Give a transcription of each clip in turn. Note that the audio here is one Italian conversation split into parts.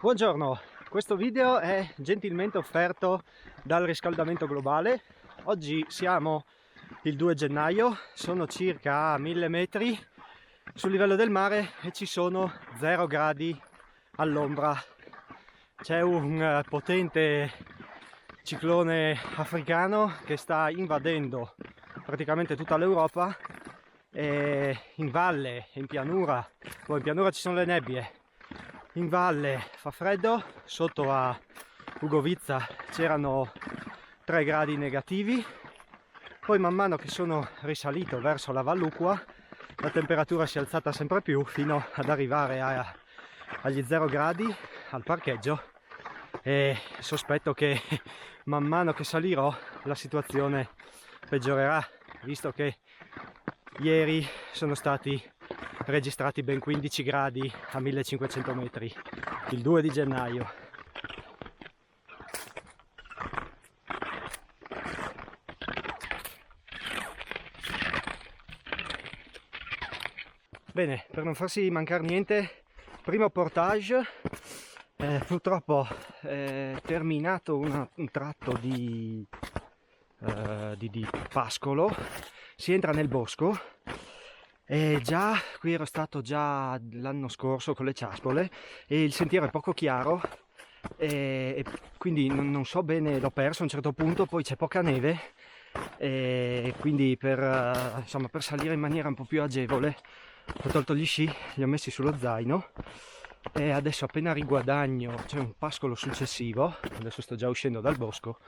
Buongiorno, questo video è gentilmente offerto dal riscaldamento globale. Oggi siamo il 2 gennaio, sono circa 1000 metri sul livello del mare e ci sono 0 gradi all'ombra. C'è un potente ciclone africano che sta invadendo praticamente tutta l'Europa, e in valle e in pianura, poi in pianura ci sono le nebbie. In valle fa freddo, sotto a Ugovizza c'erano 3 gradi negativi, poi man mano che sono risalito verso la Vallucqua la temperatura si è alzata sempre più fino ad arrivare agli 0 gradi al parcheggio, e sospetto che man mano che salirò la situazione peggiorerà, visto che ieri sono stati registrati ben 15 gradi a 1500 metri, il 2 di gennaio. Bene, per non farsi mancare niente, primo portage, purtroppo è terminato un tratto di pascolo, si entra nel bosco. E già qui ero stato già l'anno scorso con le ciaspole e il sentiero è poco chiaro, e quindi non so bene, l'ho perso a un certo punto, poi c'è poca neve e quindi per salire in maniera un po' più agevole ho tolto gli sci, li ho messi sullo zaino e adesso appena riguadagno, c'è un pascolo successivo, adesso sto già uscendo dal bosco,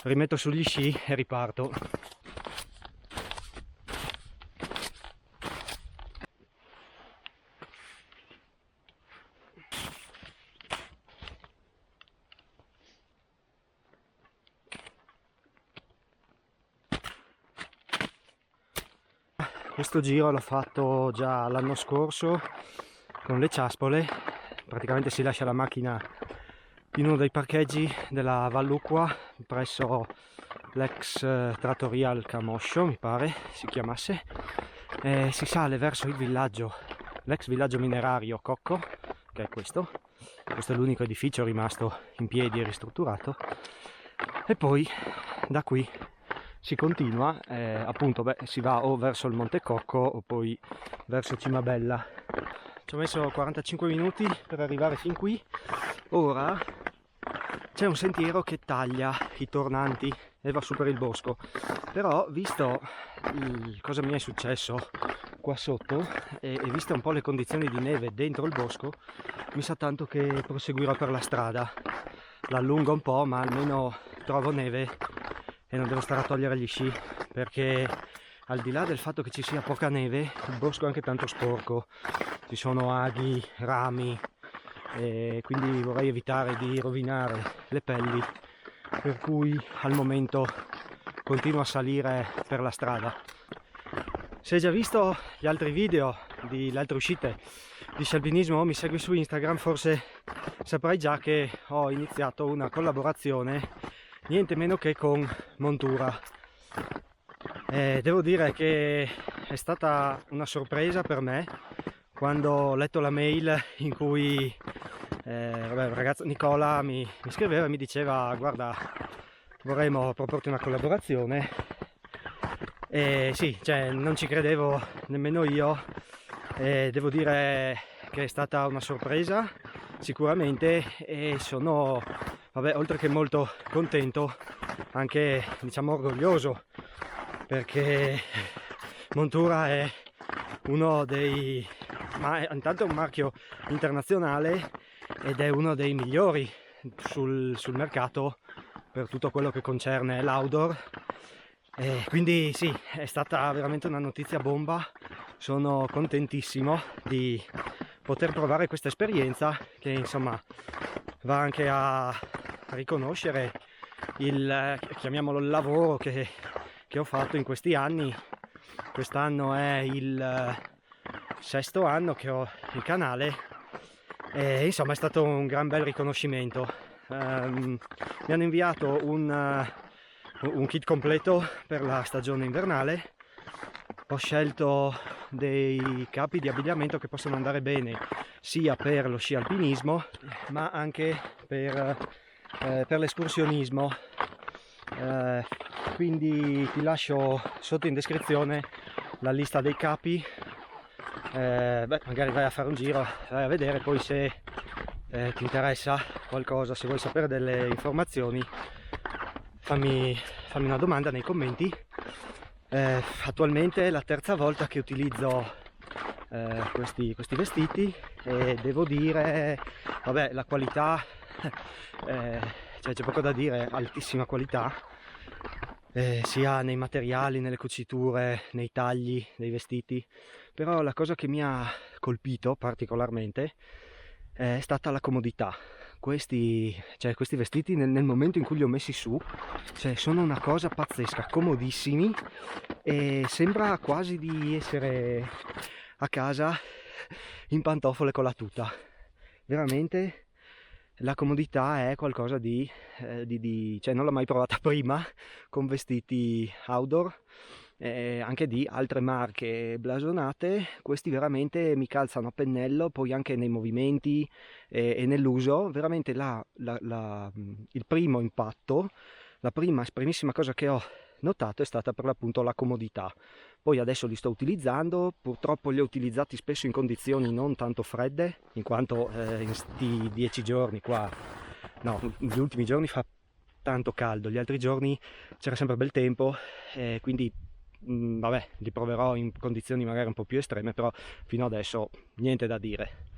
rimetto sugli sci e riparto. Questo giro l'ho fatto già l'anno scorso con le ciaspole, praticamente si lascia la macchina in uno dei parcheggi della Vallucqua presso l'ex trattoria al Camoscio, mi pare si chiamasse, e si sale verso il villaggio, l'ex villaggio minerario Cocco, che è questo è l'unico edificio rimasto in piedi e ristrutturato, e poi da qui si continua, appunto si va o verso il Monte Cocco o poi verso Cimabella. Ci ho messo 45 minuti per arrivare fin qui. Ora c'è un sentiero che taglia i tornanti e va su per il bosco, però visto cosa mi è successo qua sotto e visto un po' le condizioni di neve dentro il bosco, mi sa tanto che proseguirò per la strada. L'allungo un po', ma almeno trovo neve e non devo stare a togliere gli sci, perché al di là del fatto che ci sia poca neve, il bosco è anche tanto sporco, ci sono aghi, rami, e quindi vorrei evitare di rovinare le pelli, per cui al momento continuo a salire per la strada. Se hai già visto gli altri video le altre uscite di scialpinismo, mi segui su Instagram, forse saprai già che ho iniziato una collaborazione niente meno che con Montura. Devo dire che è stata una sorpresa per me quando ho letto la mail in cui il ragazzo Nicola mi scriveva e mi diceva: guarda, vorremmo proporti una collaborazione. E sì, non ci credevo nemmeno io, devo dire che è stata una sorpresa sicuramente, e sono oltre che molto contento, anche orgoglioso, perché Montura è intanto è un marchio internazionale ed è uno dei migliori sul mercato per tutto quello che concerne l'outdoor, e quindi sì, è stata veramente una notizia bomba. Sono contentissimo di poter provare questa esperienza che va anche a riconoscere chiamiamolo il lavoro che ho fatto in questi anni. Quest'anno è il 6° anno che ho il canale e è stato un gran bel riconoscimento. Mi hanno inviato un kit completo per la stagione invernale. Ho scelto dei capi di abbigliamento che possono andare bene sia per lo sci alpinismo ma anche per l'escursionismo. Quindi ti lascio sotto in descrizione la lista dei capi. Magari vai a fare un giro, vai a vedere, poi se ti interessa qualcosa, se vuoi sapere delle informazioni, fammi una domanda nei commenti. Attualmente è la terza volta che utilizzo questi vestiti e devo dire, vabbè, la qualità c'è poco da dire, altissima qualità, sia nei materiali, nelle cuciture, nei tagli dei vestiti. Però la cosa che mi ha colpito particolarmente è stata la comodità. Questi vestiti nel momento in cui li ho messi su, sono una cosa pazzesca, comodissimi, e sembra quasi di essere a casa in pantofole con la tuta. Veramente la comodità è qualcosa non l'ho mai provata prima con vestiti outdoor, anche di altre marche blasonate. Questi veramente mi calzano a pennello, poi anche nei movimenti e nell'uso. Veramente il primo impatto, la primissima cosa che ho notato è stata per l'appunto la comodità. Poi adesso li sto utilizzando, purtroppo li ho utilizzati spesso in condizioni non tanto fredde, in quanto in questi 10 giorni qua, no, gli ultimi giorni fa tanto caldo, gli altri giorni c'era sempre bel tempo, quindi vabbè, li proverò in condizioni magari un po' più estreme, però fino adesso niente da dire.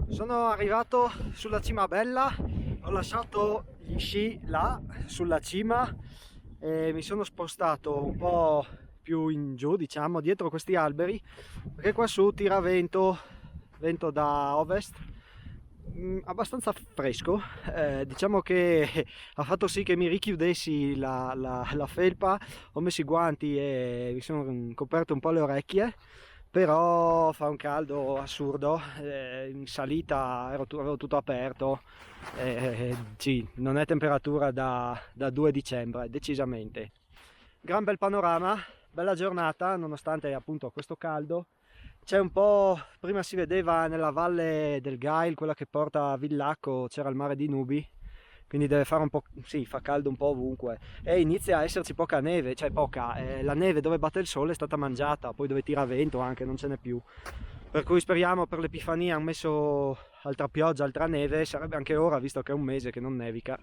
Sono arrivato sulla cima bella, ho lasciato gli sci là sulla cima e mi sono spostato un po' più in giù, diciamo, dietro questi alberi, perché qua su tira vento da ovest, abbastanza fresco. Diciamo che ha fatto sì che mi richiudessi la felpa, ho messo i guanti e mi sono coperto un po' le orecchie. Però fa un caldo assurdo, in salita avevo tutto aperto, sì, non è temperatura da 2 dicembre, decisamente. Gran bel panorama, bella giornata, nonostante appunto questo caldo. C'è un po', prima si vedeva nella valle del Gail, quella che porta a Villacco, c'era il mare di nubi, quindi deve fare un po', sì, fa caldo un po' ovunque e inizia a esserci poca neve, la neve dove batte il sole è stata mangiata, poi dove tira vento anche non ce n'è più, per cui speriamo per l'Epifania hanno messo altra pioggia, altra neve, sarebbe anche ora visto che è un mese che non nevica.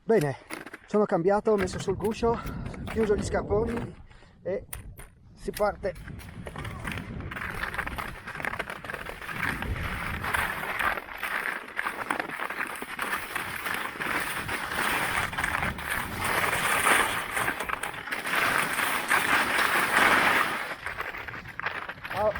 Bene, sono cambiato, ho messo sul guscio, chiuso gli scarponi e si parte. Ciao.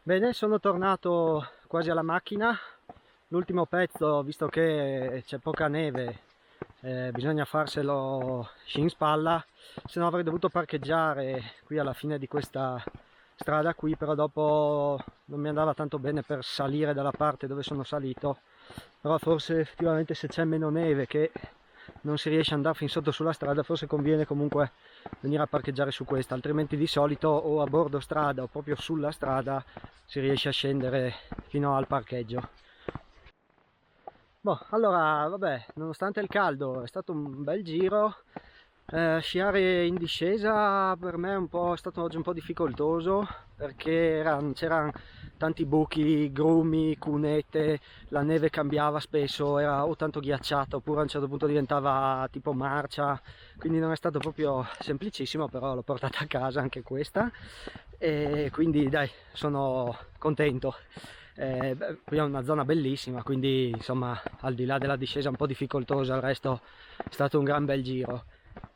Bene, sono tornato quasi alla macchina. L'ultimo pezzo, visto che c'è poca neve, bisogna farselo sci in spalla, se no avrei dovuto parcheggiare qui alla fine di questa strada qui, però dopo non mi andava tanto bene per salire dalla parte dove sono salito. Però forse effettivamente se c'è meno neve che non si riesce ad andare fin sotto sulla strada, forse conviene comunque venire a parcheggiare su questa, altrimenti di solito o a bordo strada o proprio sulla strada si riesce a scendere fino al parcheggio. Boh, allora, vabbè, nonostante il caldo è stato un bel giro. Sciare in discesa per me è stato oggi un po' difficoltoso perché c'erano tanti buchi, grumi, cunete, la neve cambiava spesso, era o tanto ghiacciata oppure a un certo punto diventava tipo marcia, quindi non è stato proprio semplicissimo, però l'ho portata a casa anche questa e quindi dai, sono contento. Qui è una zona bellissima, quindi insomma al di là della discesa un po' difficoltosa, il resto è stato un gran bel giro.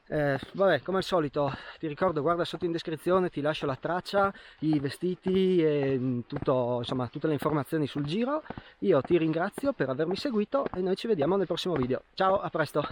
Vabbè, come al solito ti ricordo, guarda sotto in descrizione, ti lascio la traccia, i vestiti e tutto, insomma, tutte le informazioni sul giro. Io ti ringrazio per avermi seguito e noi ci vediamo nel prossimo video. Ciao, a presto!